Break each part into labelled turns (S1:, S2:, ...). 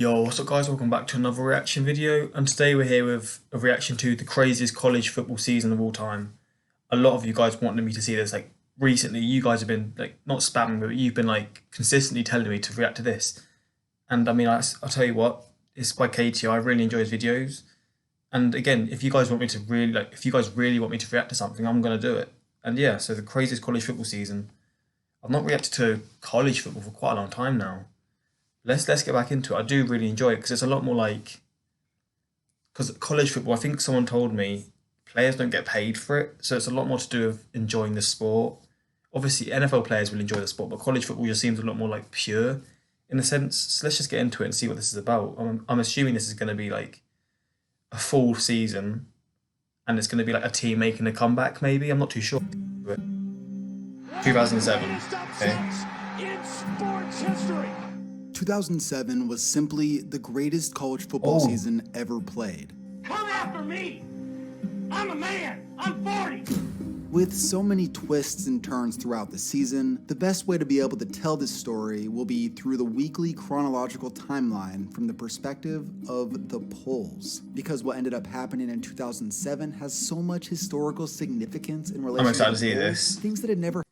S1: Yo, what's up guys? Welcome back to another reaction video, and today we're here with a reaction to the craziest college football season of all time. A lot of you guys wanted me to see this, like recently you guys have been like, not spamming, but you've been like consistently telling me to react to this. And I mean, I'll tell you what, it's by Katie, I really enjoy his videos. And again, if you guys want me to really, like, if you guys really want me to react to something, I'm going to do it. And yeah, so the craziest college football season. I've not reacted to college football for quite a long time now. Let's get back into it. I do really enjoy it because it's a lot more like, because college football, I think someone told me players don't get paid for it, so it's a lot more to do with enjoying the sport. Obviously, NFL players will enjoy the sport, but college football just seems a lot more like pure in a sense. So let's just get into it and see what this is about. I'm assuming this is going to be like a full season, and it's going to be like a team making a comeback. Maybe I'm not too sure. But 2007. Okay.
S2: In sports history.
S3: 2007 was simply the greatest college football season ever played.
S2: Come after me! I'm a man! I'm 40!
S3: With so many twists and turns throughout the season, the best way to be able to tell this story will be through the weekly chronological timeline from the perspective of the polls. Because what ended up happening in 2007 has so much historical significance in relation
S1: I'm excited to
S3: the
S1: see
S3: polls,
S1: this.
S3: things that had never.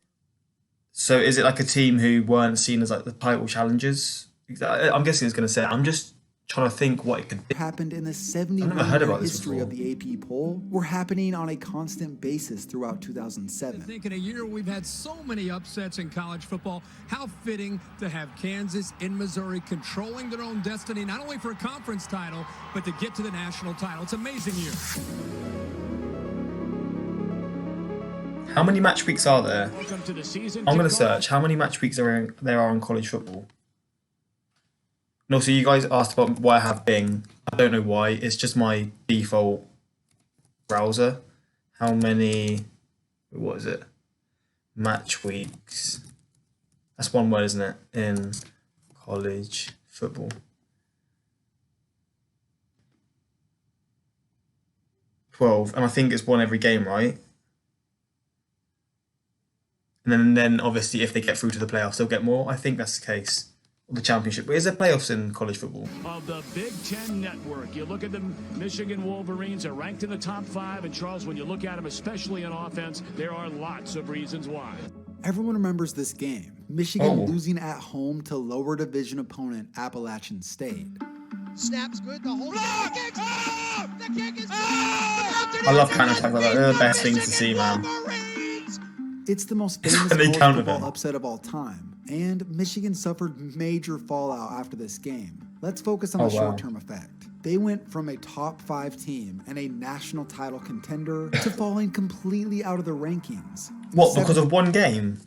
S1: So is it like a team who weren't seen as like the title challengers? I'm guessing it's going to say. I'm just trying to think what it could be.
S3: Happened in the
S1: I've never heard
S3: 71-year
S1: about this
S3: history of
S1: before.
S3: the AP poll were happening on a constant basis throughout 2007.
S4: I think in a year we've had so many upsets in college football, how fitting to have Kansas and Missouri controlling their own destiny, not only for a conference title, but to get to the national title. It's an amazing year.
S1: How many match weeks are there?
S2: Welcome to the season.
S1: I'm going to search how many match weeks there are in college football. And also, you guys asked about why I have Bing. I don't know why. It's just my default browser. How many? What is it? Match weeks. That's one word, isn't it? In college football. 12, and I think it's one every game, right? And then obviously if they get through to the playoffs, they'll get more. I think that's the case. Or the championship. But is there playoffs in college football?
S2: Of the Big Ten Network. You look at the Michigan Wolverines are ranked in the top 5. And Charles, when you look at them, especially in offense, there are lots of reasons why.
S3: Everyone remembers this game. Michigan losing at home to lower division opponent Appalachian State.
S5: Snaps good, the whole kick. Oh! The kick is
S1: I love counter-attack like that. They're the best things to see, man.
S3: It's the most famous
S1: They
S3: college
S1: counted
S3: football
S1: them.
S3: upset of all time, and Michigan suffered major fallout after this game. Let's focus on the short-term effect. They went from a top 5 team and a national title contender to falling completely out of the rankings.
S1: What, because of one game?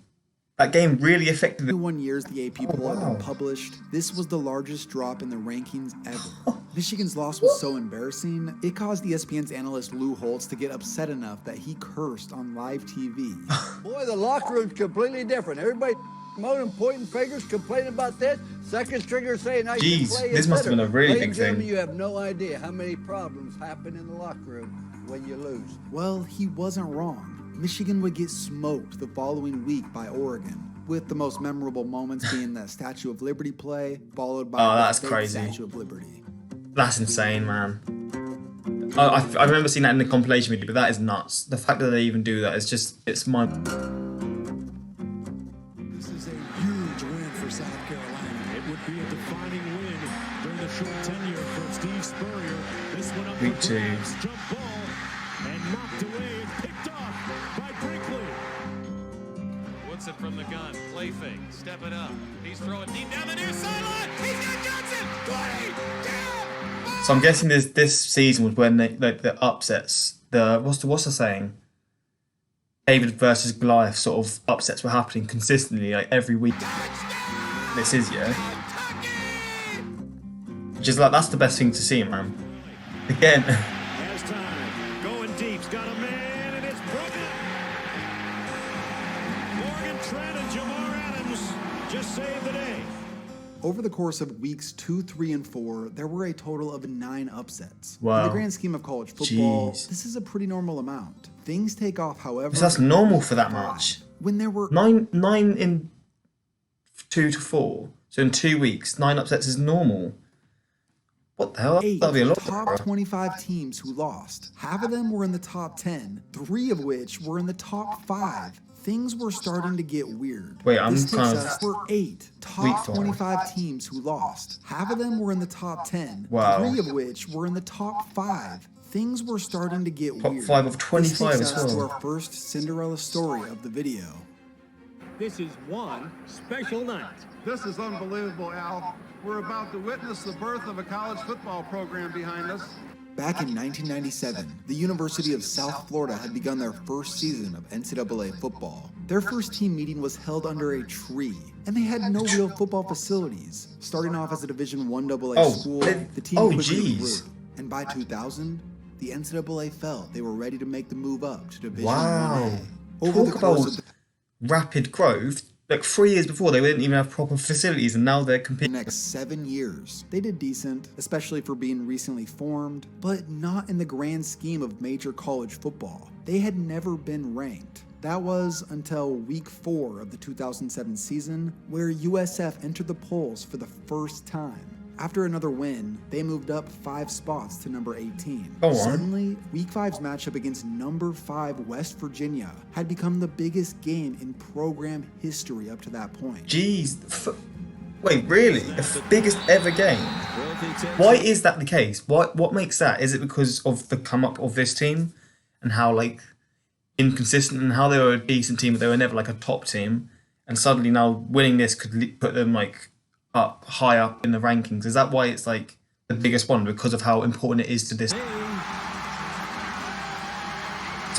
S1: That game really affected them.
S3: 21 years the AP poll had been published, this was the largest drop in the rankings ever. Michigan's loss was so embarrassing, it caused ESPN's analyst Lou Holtz to get upset enough that he cursed on live TV.
S6: Boy, the locker room's completely different. Everybody moaning, pointing fingers, complaining about this. Second stringer saying, "I can play."
S1: Jeez, this must have been a really big thing.
S6: You have no idea how many problems happen in the locker room when you lose.
S3: Well, he wasn't wrong. Michigan would get smoked the following week by Oregon, with the most memorable moments being the Statue of Liberty play, followed by
S1: that's
S3: the
S1: crazy.
S3: Statue of Liberty.
S1: That's insane, man. I remember seeing that in the compilation video, but that is nuts. The fact that they even do that is just, it's my...
S4: This is a huge win for South Carolina.
S2: It would be a defining win during the short tenure from Steve Spurrier. This one up
S1: Week
S2: for
S1: 2.
S2: grabs. Jump ball and knocked away and picked off by Brinkley.
S7: Woodson from the gun, play fake, step it up. He's throwing deep down the near sideline. He's got Johnson. 20, 10.
S1: So I'm guessing this season was when the upsets, what's the saying? David versus Goliath sort of upsets were happening consistently, like every week. This is, yeah. Which is like, that's the best thing to see, man. Again.
S2: Has time. Going deep. Got a man, and it's broken. Morgan Trent and Jamar Adams just saved the day.
S3: Over the course of weeks 2, 3, and 4, there were a total of 9 upsets.
S1: Wow.
S3: In the grand scheme of college football,
S1: Jeez.
S3: this is a pretty normal amount. Things take off, however.
S1: So that's normal for that much.
S3: When there were
S1: 9 in 2 to 4. So in 2 weeks, 9 upsets is normal. What the hell?
S3: Eight
S1: That'd be a lot.
S3: top 25 teams who lost. Half of them were in the top 10, 3 of which were in the top 5. Things were starting to get weird.
S1: Wait, I'm
S3: this takes
S1: kind
S3: us
S1: of
S3: for 8 top 25 teams who lost. Half of them were in the top 10,
S1: wow.
S3: 3 of which were in the top 5. Things were starting to get
S1: top
S3: weird.
S1: 5 of 25
S3: this takes
S1: as
S3: us
S1: well.
S3: to our first Cinderella story of the video.
S8: This is one special night.
S5: This is unbelievable, Al. We're about to witness the birth of a college football program behind us.
S3: Back in 1997, the University of South Florida had begun their first season of NCAA football. Their first team meeting was held under a tree, and they had no real football facilities. Starting off as a Division I AA school, the team quickly grew. And by 2000, the NCAA felt they were ready to make the move up to Division
S1: Wow.
S3: I. Over the course of the
S1: rapid growth. Like 3 years before, they didn't even have proper facilities, and now they're competing.
S3: The next 7 years, they did decent, especially for being recently formed, but not in the grand scheme of major college football. They had never been ranked. That was until week 4 of the 2007 season, where USF entered the polls for the first time. After another win, they moved up 5 spots to number 18.
S1: Go on.
S3: Suddenly, Week 5's matchup against number 5 West Virginia had become the biggest game in program history up to that point.
S1: Jeez. Wait, really? The biggest ever game? Why is that the case? What makes that? Is it because of the come up of this team and how like inconsistent and how they were a decent team, but they were never like a top team, and suddenly now winning this could put them like up high up in the rankings? Is that why it's like the biggest one, because of how important it is to this? So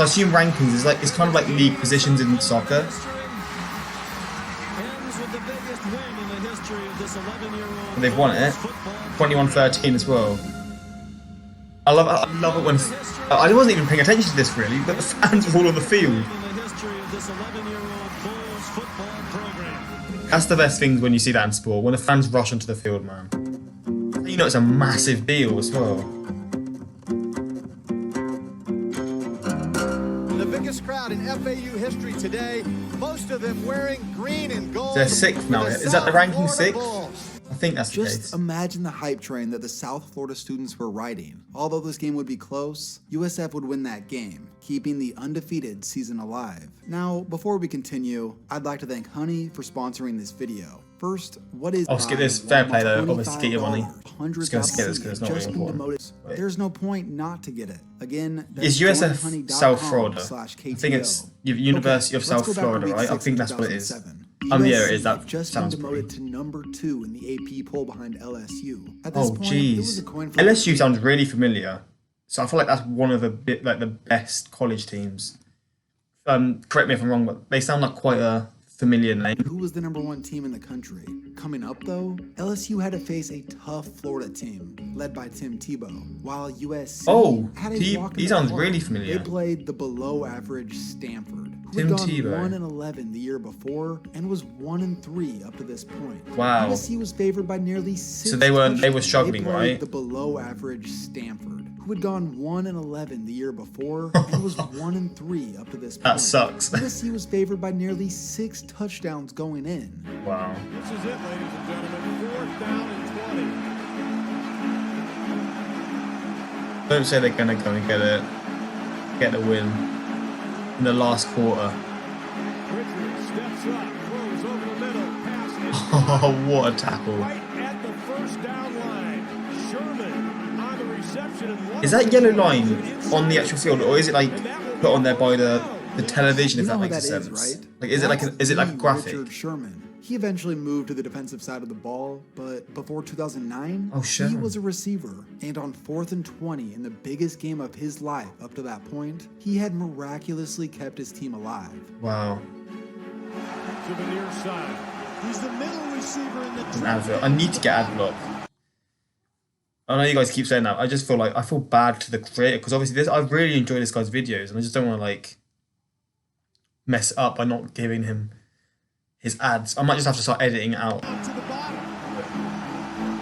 S1: I assume rankings is like, it's kind of like league positions in soccer. And they've won it 21-13 as well. I love it when I wasn't even paying attention to this really, but the fans were all on the field. That's the best thing when you see that in sport, when the fans rush onto the field, man. You know it's a massive deal as well.
S5: The biggest crowd in FAU history today, most of them wearing green and gold.
S1: They're 6th now. Is that the ranking 6th? I think that's the
S3: Just
S1: case.
S3: imagine the hype train that the South Florida students were riding. Although this game would be close, USF would win that game, keeping the undefeated season alive. Now, before we continue, I'd like to thank Honey for sponsoring this video. First, what is
S1: I'll skip this. Fair play though. Obviously, get your money. Just gonna skip this because it's not really important. Wait.
S3: There's no point not to get it. Again,
S1: Is USF South Florida? I think it's University of South Florida, right? I think that's what it is. Yeah, it is. That
S3: just
S1: sounds
S3: been demoted to number 2 in the AP poll behind LSU. At this
S1: Oh
S3: point, it was a
S1: jeez.
S3: coin flip.
S1: LSU sounds really familiar, so I feel like that's one of the the best college teams. Correct me if I'm wrong, but they sound like quite a familiar name.
S3: Who was the number 1 team in the country? Coming up though, LSU had to face a tough Florida team led by Tim Tebow, while USC had a walk in
S1: he
S3: the
S1: sounds
S3: park.
S1: really familiar.
S3: They played the below-average Stanford, who
S1: Tim
S3: had gone
S1: Tebow.
S3: 1-11 the year before and was 1-3 up to this point.
S1: Wow.
S3: USC was favored by nearly 6.
S1: So they were
S3: touchdowns.
S1: struggling,
S3: They played
S1: right?
S3: The below-average Stanford, who had gone 1-11 the year before and was 1-3 up to this point.
S1: That sucks.
S3: USC was favored by nearly 6 touchdowns going in.
S1: Wow.
S2: This is it, ladies and gentlemen. 4th down and 20.
S1: Don't say they're gonna go and get the win in the last quarter.
S2: Richard steps up, throws over the middle, pass is
S1: Oh, what a tackle!
S2: right at the first down line. Sherman on the reception. And
S1: Is that yellow line on the actual field, or is it like put on there by the television? If
S3: You know
S1: that
S3: who
S1: makes
S3: that is,
S1: sense.
S3: right?
S1: Like, is it like a graphic?
S3: Richard Sherman. He eventually moved to the defensive side of the ball, but before 2009, he
S1: Sherman.
S3: was a receiver. And on 4th and 20 in the biggest game of his life up to that point, he had miraculously kept his team alive.
S1: Wow.
S2: to the near side. He's the middle receiver in the
S1: An advert. I need to get ad block. I know you guys keep saying that. I just feel like I feel bad to the creator, because obviously I really enjoy this guy's videos, and I just don't want to like mess it up by not giving him his ads. I might just have to start editing it out.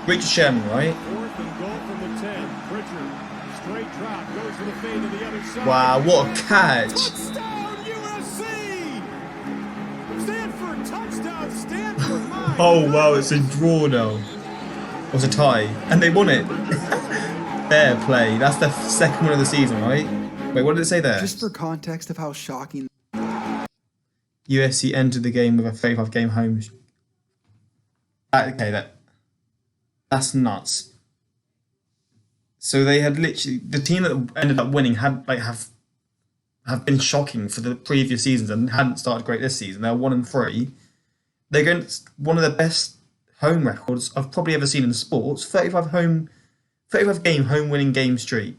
S1: Richard Sherman, right?
S2: 4th and goal from the 10. Richard, straight drop, goes for the fade to the other side.
S1: Wow, what a catch!
S2: Touchdown, USC! Stanford, touchdown, Stanford. My
S1: Oh wow, it's a draw now. It was a tie, and they won it. Fair play. That's the second win of the season, right? Wait, what did it say there?
S3: Just for context of how shocking
S1: USC entered the game with a 35-game home. Okay, that's nuts. So they had literally the team that ended up winning had have been shocking for the previous seasons and hadn't started great this season. They're 1-3. They're going to one of the best home records I've probably ever seen in sports. 35 game home winning game streak,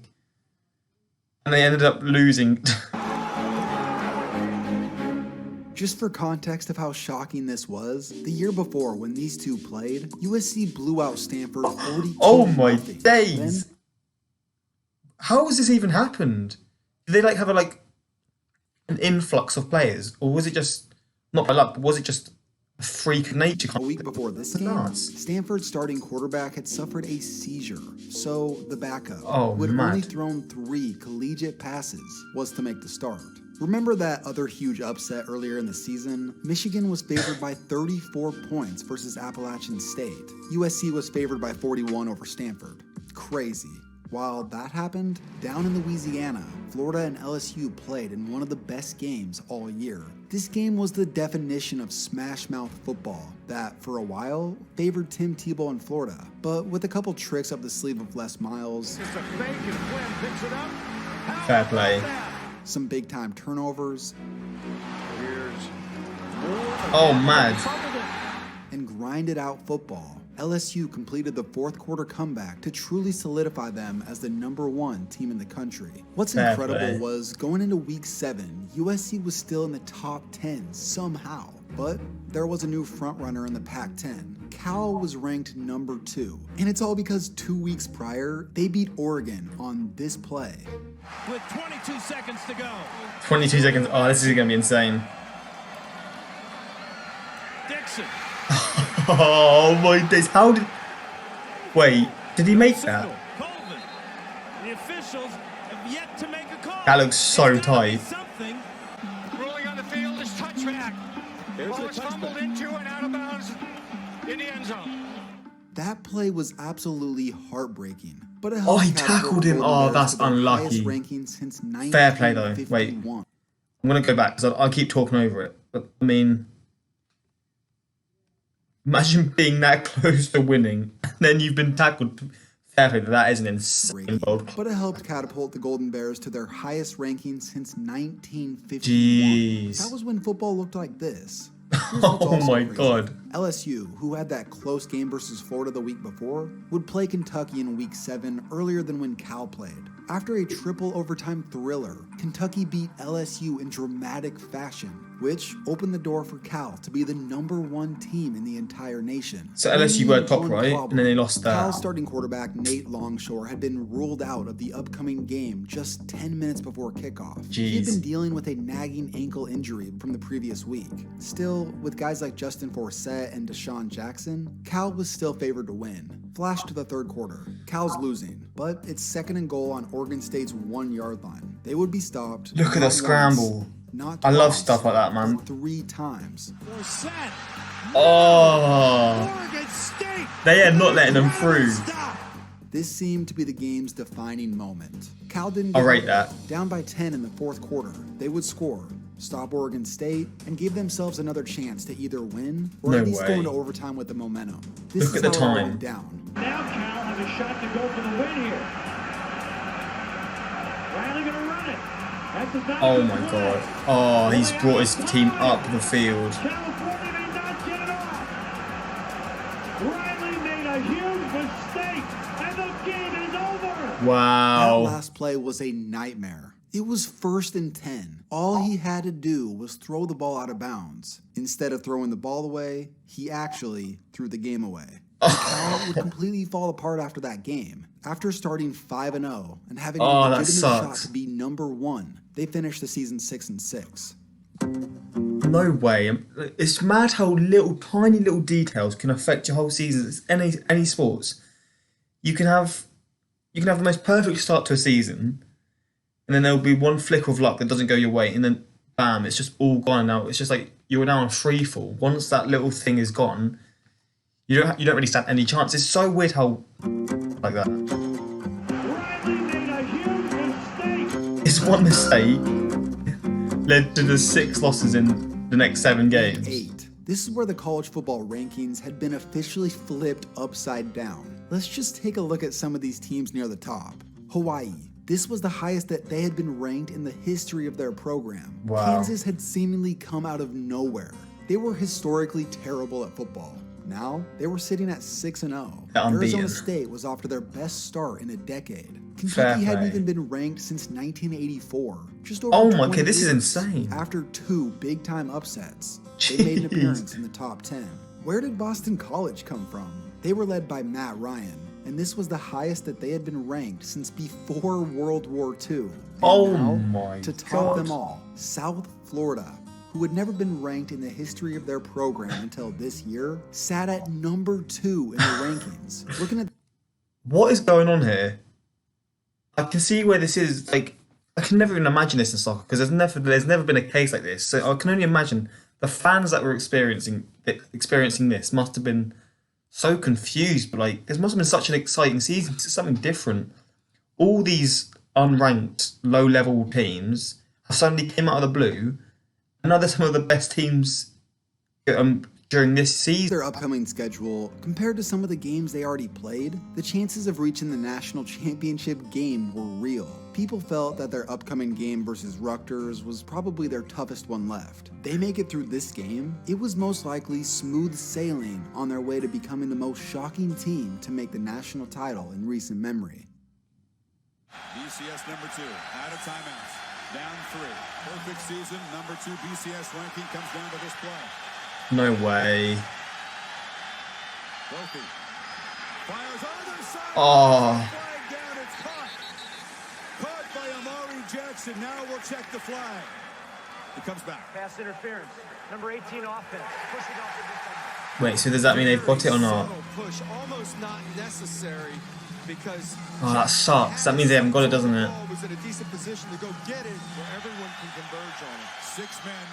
S1: and they ended up losing.
S3: Just for context of how shocking this was, the year before when these two played, USC blew out Stanford 42-0.
S1: Oh my days!
S3: Then,
S1: how has this even happened? Did they have an influx of players, or was it just not by luck? But was it just a freak of nature?
S3: a week before this game,
S1: Nuts.
S3: Stanford's starting quarterback had suffered a seizure, so the backup,
S1: Oh,
S3: who had only
S1: mad.
S3: thrown 3 collegiate passes, was to make the start. Remember that other huge upset earlier in the season? Michigan was favored by 34 points versus Appalachian State. USC was favored by 41 over Stanford. Crazy. While that happened, down in Louisiana, Florida and LSU played in one of the best games all year. This game was the definition of smash mouth football that, for a while, favored Tim Tebow in Florida. But with a couple tricks up the sleeve of Les Miles,
S2: It's a fake and Flynn picks it up. How
S1: Fair
S2: about
S1: play.
S2: that?
S3: some big time turnovers,
S2: Here's
S1: Oh, mad.
S3: and grinded out football, LSU completed the fourth quarter comeback to truly solidify them as the #1 team in the country. What's
S1: Fair
S3: incredible
S1: play.
S3: was going into week 7, USC was still in the top 10 somehow. But there was a new frontrunner in the Pac-10. Cal was ranked #2. And it's all because 2 weeks prior, they beat Oregon on this play.
S7: With 22 seconds to go.
S1: 22 seconds. Oh, this is going to be insane.
S7: Dixon.
S1: Oh my days. How did... Wait, did he make that?
S7: Colvin. The officials have yet to make a call.
S1: That looks so
S7: It's gotta be
S1: tight.
S7: Something.
S9: Rolling on the field is touchback. Ball is fumbled into and out of bounds in the end zone.
S3: That play was absolutely heartbreaking. But it
S1: Oh,
S3: helped
S1: he
S3: catapult
S1: tackled
S3: the
S1: him.
S3: Golden
S1: Oh,
S3: Bears
S1: that's
S3: to their
S1: unlucky.
S3: highest ranking since
S1: Fair play, though.
S3: 1951.
S1: I'm going to go back because I'll keep talking over it. But, I mean... Imagine being that close to winning, and then you've been tackled. Fair play, that is an insane world.
S3: But it helped catapult the Golden Bears to their highest ranking since 1951.
S1: Jeez.
S3: That was when football looked like this. Here's what's
S1: Oh
S3: also
S1: my
S3: crazy.
S1: God.
S3: LSU, who had that close game versus Florida the week before, would play Kentucky in week 7 earlier than when Cal played. After a triple overtime thriller, Kentucky beat LSU in dramatic fashion, which opened the door for Cal to be the #1 team in the entire nation.
S1: So LSU were top,
S3: One
S1: right?
S3: problem.
S1: And then they lost that.
S3: Cal's starting quarterback Nate Longshore had been ruled out of the upcoming game just 10 minutes before kickoff. He had
S1: Jeez.
S3: been dealing with a nagging ankle injury from the previous week. Still, with guys like Justin Forsett and Deshaun Jackson, Cal was still favored to win. Flash to the third quarter. Cal's losing, but it's 2nd and goal on Oregon State's 1-yard line. They would be stopped.
S1: Look at the
S3: not
S1: scramble.
S3: once, not
S1: I love
S3: twice,
S1: stuff like that, man.
S3: but 3 times.
S2: Forsett.
S1: Oh,
S2: Oregon State.
S1: they are not letting them through.
S2: Stop.
S3: This seemed to be the game's defining moment. Cal didn't
S1: I'll
S3: give
S1: rate
S3: up.
S1: that.
S3: Down by 10 in the fourth quarter, they would score, stop Oregon State, and give themselves another chance to either win or
S1: No
S3: at least
S1: way.
S3: go into overtime with the momentum. This
S1: Look
S3: is
S1: at the
S3: how it all
S1: time.
S3: went down.
S8: Now Cal has a shot to go for the win here. Riley going to run it. That's the time
S1: Oh
S8: to
S1: my
S8: win.
S1: God. Oh, he's brought his team up the field.
S8: California may not get it off. Riley made a huge mistake, and the game is over.
S3: That
S1: Wow.
S3: last play was a nightmare. It was 1st and 10. All he had to do was throw the ball out of bounds. Instead of throwing the ball away, he actually threw the game away. Cal would completely fall apart after that game. After starting 5-0 and having
S1: Oh,
S3: a
S1: that
S3: legitimate shot
S1: sucks.
S3: to be #1, they finished the season 6-6.
S1: No way. It's mad how tiny little details can affect your whole season. It's any sports. You can have the most perfect start to a season, and then there'll be one flick of luck that doesn't go your way, and then bam, it's just all gone now. It's just like you're now on free fall. Once that little thing is gone, you don't really stand any chance. It's so weird how like that. It's one mistake led to the 6 losses in the next 7 games.
S3: 8. This is where the college football rankings had been officially flipped upside down. Let's just take a look at some of these teams near the top. Hawaii. This was the highest that they had been ranked in the history of their program.
S1: Wow.
S3: Kansas had seemingly come out of nowhere. They were historically terrible at football. Now, they were sitting at 6-0. Arizona State was off to their best start in a decade. Kentucky hadn't even been ranked since 1984. Just over 20
S1: okay, this is
S3: years.
S1: insane.
S3: After 2 big-time upsets, they made an appearance in the top 10. Where did Boston College come from? They were led by Matt Ryan, and this was the highest that they had been ranked since before World War II. And to top them all, South Florida, who had never been ranked in the history of their program until this year, sat at number 2 in the rankings. Looking at
S1: what is going on here? I can see where this is. Like, I can never even imagine this in soccer because there's never been a case like this. So I can only imagine the fans that were experiencing this must have been so confused. But like, this must have been such an exciting season. It's something different. All these unranked, low-level teams have suddenly came out of the blue. And now they're some of the best teams during this season.
S3: Their upcoming schedule, compared to some of the games they already played, the chances of reaching the national championship game were real. People felt that their upcoming game versus Rutgers was probably their toughest one left. They make it through this game, it was most likely smooth sailing on their way to becoming the most shocking team to make the national title in recent memory.
S10: BCS number 2, out of timeouts. Down 3. Perfect season. Number 2 BCS ranking comes down to this play.
S1: No way.
S10: Brophy fires other side.
S1: Oh.
S10: Flag down. It's caught. Caught by Amari Jackson. Now we'll check the flag. He comes back.
S8: Pass interference. Number 18 offense. Pushing off the defender.
S1: Wait, so does that mean they've got it or not?
S11: Push, almost not necessary. Because
S1: oh, that sucks. That means they haven't got it, doesn't it?
S10: Was in a decent position to go get it where everyone can converge on it. 6 men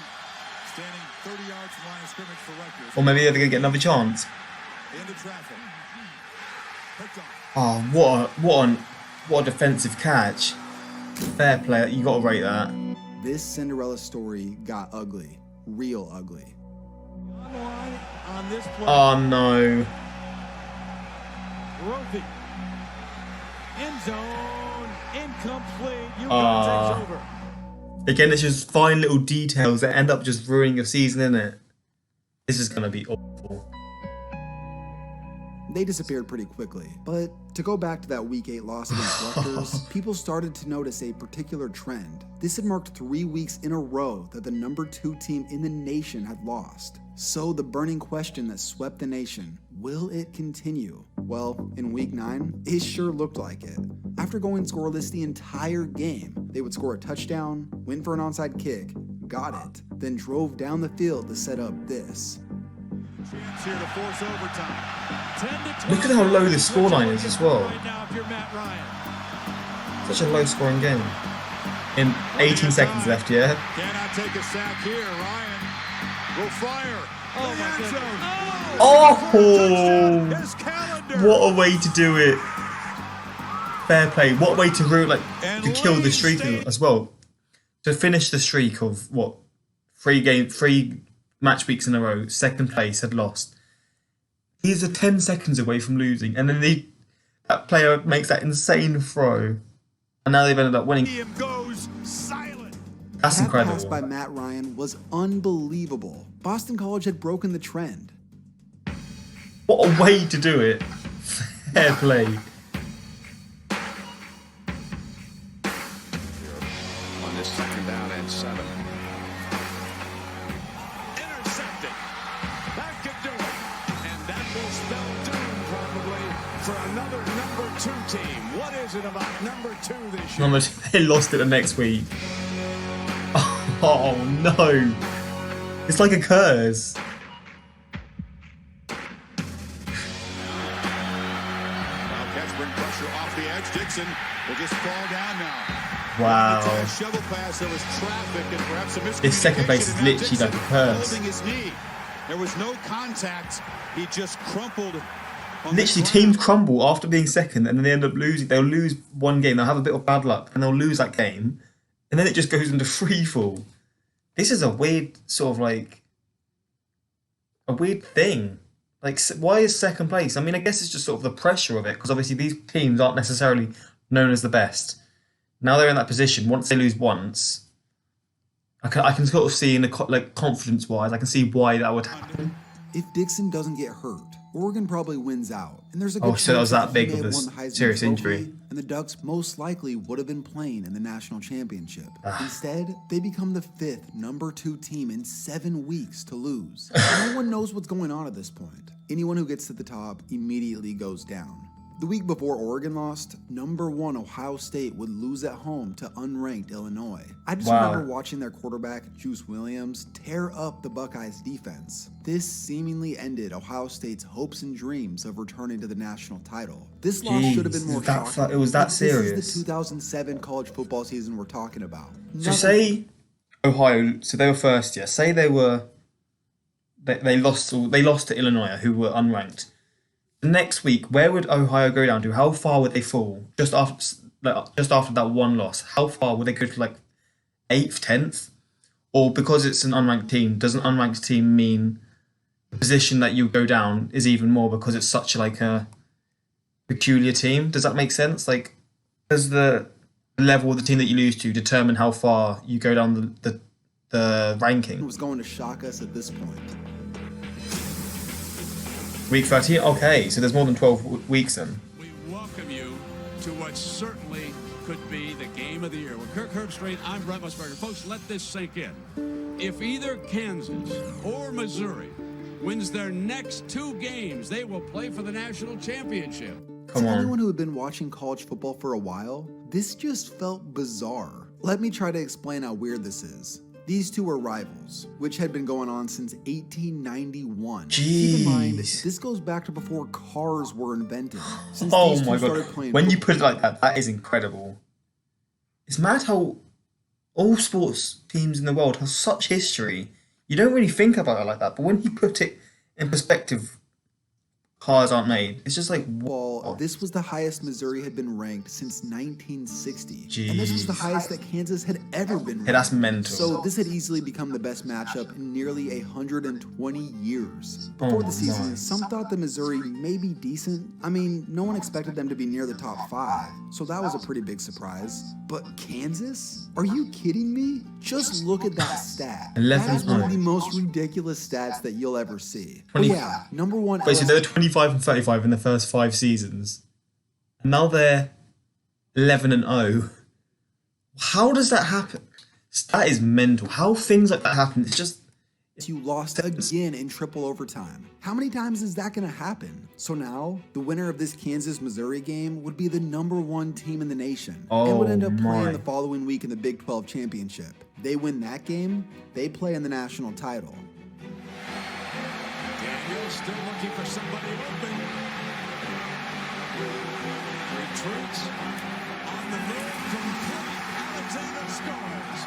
S10: standing 30 yards from line of scrimmage for Rutgers.
S1: Or maybe they're going to get another chance.
S10: Into traffic.
S1: Oh, what a defensive catch. Fair play. You got to rate that.
S3: This Cinderella story got ugly. Real ugly.
S10: On the line on this play.
S1: Oh, no.
S10: Brophy. End zone, incomplete. UConn takes over.
S1: Again, it's just fine little details that end up just ruining your season, isn't it? This is going to be awful.
S3: They disappeared pretty quickly, but to go back to that Week 8 loss against Rutgers, people started to notice a particular trend. This had marked 3 weeks in a row that the number 2 team in the nation had lost. So the burning question that swept the nation, will it continue? Well, in Week 9, it sure looked like it. After going scoreless the entire game, they would score a touchdown, win for an onside kick, got it, then drove down the field to set up this.
S10: Chance here to force overtime.
S1: Look at how low the scoreline is as well.
S10: Right now if you're Matt Ryan.
S1: Such a low scoring game. In 18 seconds left, yeah?
S10: Cannot take a sack here. Ryan will fire. Oh my goodness.
S1: Oh! What a way to do it. Fair play. What a way to ruin, to kill the streak as well. To finish the streak of, 3 match weeks in a row, second place, had lost. He's 10 seconds away from losing, and then that player makes that insane throw, and now they've ended up winning.
S10: Goes silent.
S1: That's incredible.
S3: That pass by Matt Ryan was unbelievable. Boston College had broken the trend.
S1: What a way to do it. Fair play.
S10: On this 2nd down and 7.
S2: For another number 2 team. What is it about number 2 this year?
S1: They lost it the next week. Oh no. It's like a curse.
S10: Wildcats bring pressure off the edge. Dixon will just fall down now.
S1: Wow.
S10: Shovel pass, there was traffic and perhaps a miscommunication.
S1: This second place is literally like a curse.
S10: Holding his knee. There was no contact. He just crumpled.
S1: Literally, teams crumble after being second, and then they end up losing. They'll lose one game, they'll have a bit of bad luck, and they'll lose that game, and then it just goes into free fall. This is a weird sort of like a weird thing. Like, why is second place? I mean, I guess it's just sort of the pressure of it, because obviously these teams aren't necessarily known as the best. Now they're in that position. Once they lose once, I can sort of see in the like confidence-wise, I can see why that would happen.
S3: If Dixon doesn't get hurt, Oregon probably wins out, and there's a good
S1: so that was
S3: chance
S1: that big of a serious injury.
S3: And the Ducks most likely would have been playing in the national championship. Instead, they become the 5th number 2 team in 7 weeks to lose. No one knows what's going on at this point. Anyone who gets to the top immediately goes down. The week before Oregon lost, number 1 Ohio State would lose at home to unranked Illinois. I just remember watching their quarterback, Juice Williams, tear up the Buckeyes defense. This seemingly ended Ohio State's hopes and dreams of returning to the national title. This loss should have been more shocking.
S1: It was that serious.
S3: This is the 2007 college football season we're talking about.
S1: So say Ohio, so they were first year. Say they lost to Illinois, who were unranked. The next week, where would Ohio go down to? How far would they fall? Just after that one loss, how far would they go to, like 8th, 10th? Or because it's an unranked team, does an unranked team mean the position that you go down is even more because it's such like a peculiar team? Does that make sense? Like, does the level of the team that you lose to determine how far you go down the ranking?
S3: It was going to shock us at this point.
S1: Week 13? Okay, so there's more than 12 weeks then.
S2: We welcome you to what certainly could be the game of the year. With Kirk Herbstreit, I'm Brett Musburger. Folks, let this sink in. If either Kansas or Missouri wins their next 2 games, they will play for the national championship.
S1: Come on.
S3: To anyone who had been watching college football for a while, this just felt bizarre. Let me try to explain how weird this is. These two were rivals, which had been going on since 1891.
S1: Jeez.
S3: Keep in mind, this goes back to before cars were invented. Since
S1: Oh
S3: these two
S1: my god,
S3: started playing
S1: when you
S3: football.
S1: put it like that, that is incredible. It's mad how all sports teams in the world have such history. You don't really think about it like that, but when you put it in perspective, cars aren't made. It's just like,
S3: Well, this was the highest Missouri had been ranked since 1960. And this was the highest that Kansas had ever been ranked.
S1: Yeah, that's mental.
S3: So this had easily become the best matchup in nearly 120 years. Before the season, some thought that Missouri may be decent. I mean, no one expected them to be near the top 5, so that was a pretty big surprise. But Kansas? Are you kidding me? Just look at that stat.
S1: 11
S3: That is one of the
S1: points.
S3: most ridiculous stats that you'll ever see. But yeah, number 1
S1: Wait, so they were 25 and 35 in the first 5 seasons. And now they're 11 and 0. How does that happen? That is mental. How things like that happen, it's just...
S3: You lost again in triple overtime. How many times is that going to happen? So now, the winner of this Kansas-Missouri game would be the number 1 team in the nation and would end up playing the following week in the Big 12 championship. They win that game, they play in the national title.
S2: Daniel still looking for somebody open. Retreats on the move from Alexander scores.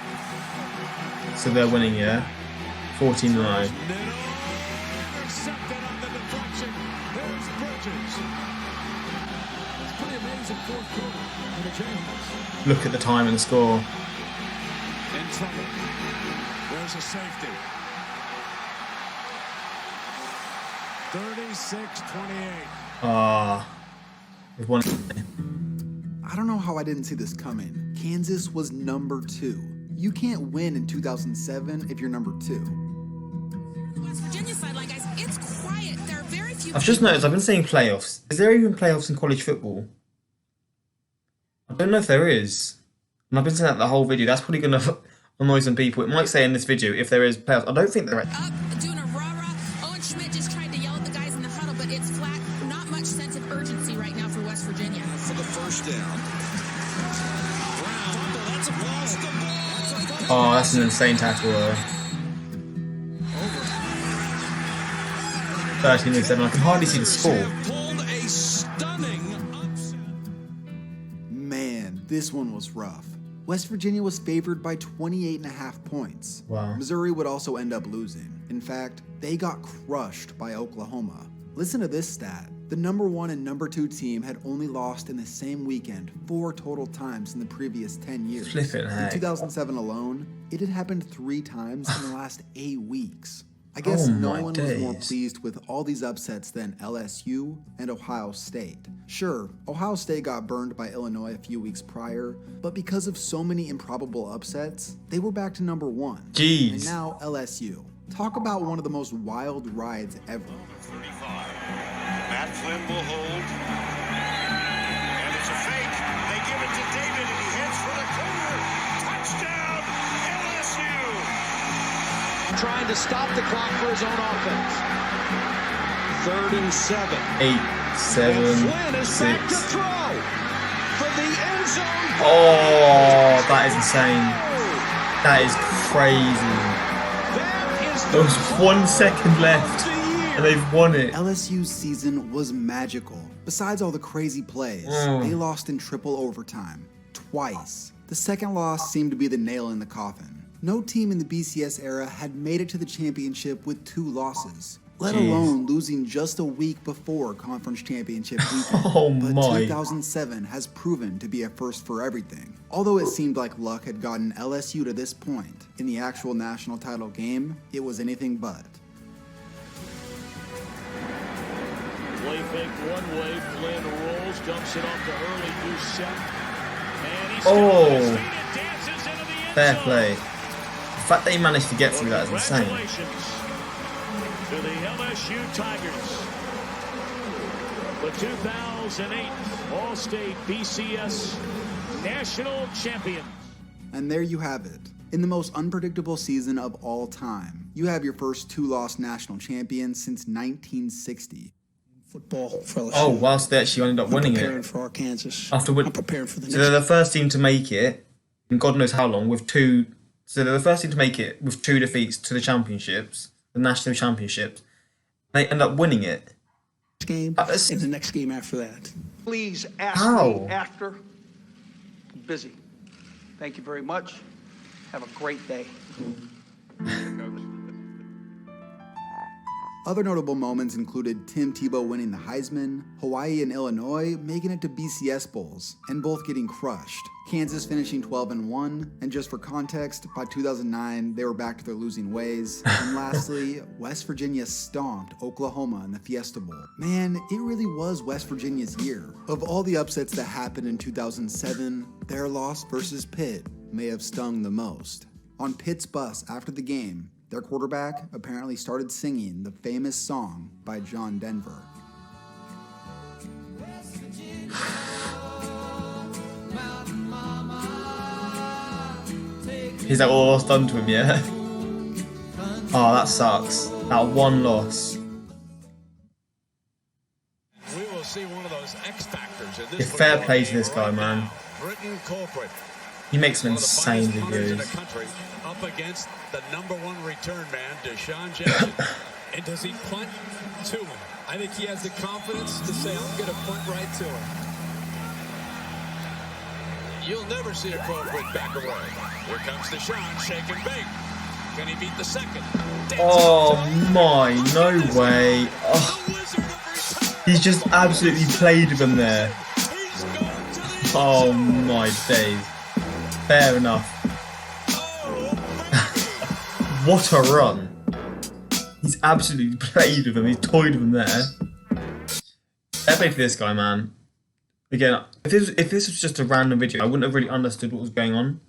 S1: So they're winning, yeah? 14 and 0.
S2: Intercepted on the deflection. There's Bridges.
S4: It's pretty amazing fourth quarter for the James.
S1: Look at the time and the score.
S2: In trouble. There's a safety. 36-28.
S1: We've won.
S3: I don't know how I didn't see this coming. Kansas was number 2. You can't win in 2007 if you're number 2.
S12: West Virginia sideline, guys, it's quiet. There are very few.
S1: I've just noticed, I've been saying playoffs. Is there even playoffs in college football? I don't know if there is. And I've been saying that the whole video. That's probably going to annoy some people. It might say in this video if there is playoffs. I don't think there is.
S12: Up, doing a rah-rah. Owen Schmidt just tried to yell at the guys in the huddle, but it's flat. Not much sense of urgency right now for West Virginia.
S11: For the first down. Brown, that's a lost the ball.
S1: Oh, that's an insane tackle though. 13-7. I can hardly see the score.
S3: Man, this one was rough. West Virginia was favored by 28.5 points.
S1: Wow.
S3: Missouri would also end up losing. In fact, they got crushed by Oklahoma. Listen to this stat. The number 1 and number 2 team had only lost in the same weekend 4 total times in the previous 10 years.
S1: Flippin' heck.
S3: In 2007 alone, it had happened 3 times in the last 8 weeks. I guess no one was more pleased with all these upsets than LSU and Ohio State. Sure, Ohio State got burned by Illinois a few weeks prior, but because of so many improbable upsets, they were back to number 1.
S1: Jeez.
S3: And now LSU. Talk about one of the most wild rides ever.
S9: 35. Matt Flynn will hold. And it's a fake. They give it to David and he heads for the corner. Touchdown, LSU.
S11: Trying to stop the clock for his own offense. 3rd and 7.
S1: 8, 7,
S11: and Flynn is
S1: 6.
S11: back to throw from the end zone.
S1: Oh, that is insane. That is crazy. There was 1 second left, and they've won it.
S3: LSU's season was magical. Besides all the crazy plays, they lost in triple overtime, twice. The second loss seemed to be the nail in the coffin. No team in the BCS era had made it to the championship with 2 losses, let alone losing just a week before conference championship weekend. But 2007 has proven to be a first for everything. Although it seemed like luck had gotten LSU to this point, in the actual national title game, it was anything but.
S13: Play fake one way, Flynn rolls, dumps it off to early Doucette. And he's dances into the end
S1: fair
S13: zone.
S1: play. The fact that he managed to get through that is insane.
S13: To the LSU Tigers, the 2008 All-State BCS National Champions.
S3: And there you have it. In the most unpredictable season of all time, you have your first 2-loss national champion since 1960.
S14: Football for LSU.
S1: Oh, whilst they actually ended up winning
S14: preparing
S1: it.
S14: for Arkansas.
S1: After
S14: I'm preparing for the
S1: so
S14: next.
S1: they're the first team to make it in God knows how long with 2. So they're the first team to make it with 2 defeats to the championships, the national championships. They end up winning it.
S14: Game and the next game after that.
S15: Please ask me after. I'm busy. Thank you very much. Have a great day.
S3: Other notable moments included Tim Tebow winning the Heisman, Hawaii and Illinois making it to BCS Bowls, and both getting crushed, Kansas finishing 12-1, and just for context, by 2009 they were back to their losing ways, and lastly, West Virginia stomped Oklahoma in the Fiesta Bowl. Man, it really was West Virginia's year. Of all the upsets that happened in 2007, their loss versus Pitt may have stung the most. On Pitt's bus after the game, their quarterback apparently started singing the famous song by John Denver.
S1: He's like, oh, it's done to him, yeah? Oh, that sucks. That 1 loss.
S2: We will see one of those X factors in
S1: Yeah,
S2: this
S1: fair play to this guy, man.
S2: Britton Colquitt.
S1: He makes some insane
S2: In the
S1: videos.
S2: country, up against the #1 return man, Deshaun Jackson.
S4: And does he punt to him? I think he has the confidence to say, I'm going to punt right to him.
S2: You'll never see a Colquitt back away. Here comes Deshaun, shake and bake. Can he beat the second?
S1: Oh my, no way. Oh. He's just absolutely played with him there. Oh my days. Fair enough. What a run. He's absolutely played with him. He's toyed with him there. Fair play for this guy, man. Again, if this was just a random video, I wouldn't have really understood what was going on.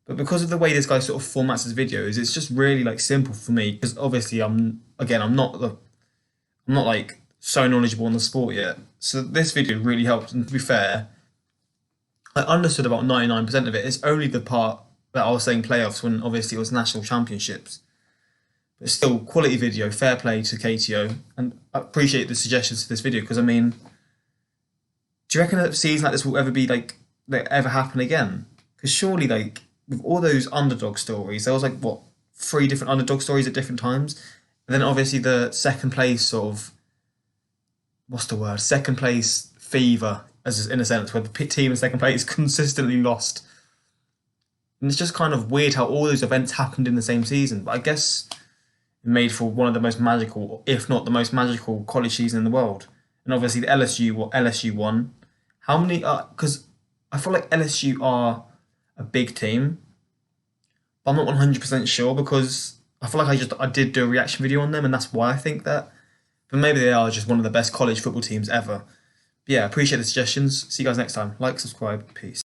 S1: But because of the way this guy sort of formats his videos, it's just really like simple for me. Because obviously, I'm not like so knowledgeable on the sport yet. So this video really helped. And to be fair, I understood about 99% of it. It's only the part that I was saying playoffs when obviously it was national championships. But still, quality video, fair play to KTO. And I appreciate the suggestions to this video because, I mean, do you reckon a season like this will ever be like ever happen again? Because surely, like, with all those underdog stories, there was like, what, 3 different underdog stories at different times? And then obviously the second place sort of, what's the word? Second place fever, as in a sense, where the team in second place consistently lost. And it's just kind of weird how all those events happened in the same season. But I guess made for one of the most magical, if not the most magical, college season in the world. And obviously the LSU won. How many? Because I feel like LSU are a big team, but I'm not 100% sure because I feel like I did do a reaction video on them, and that's why I think that. But maybe they are just one of the best college football teams ever. But yeah, appreciate the suggestions. See you guys next time. Like, subscribe, peace.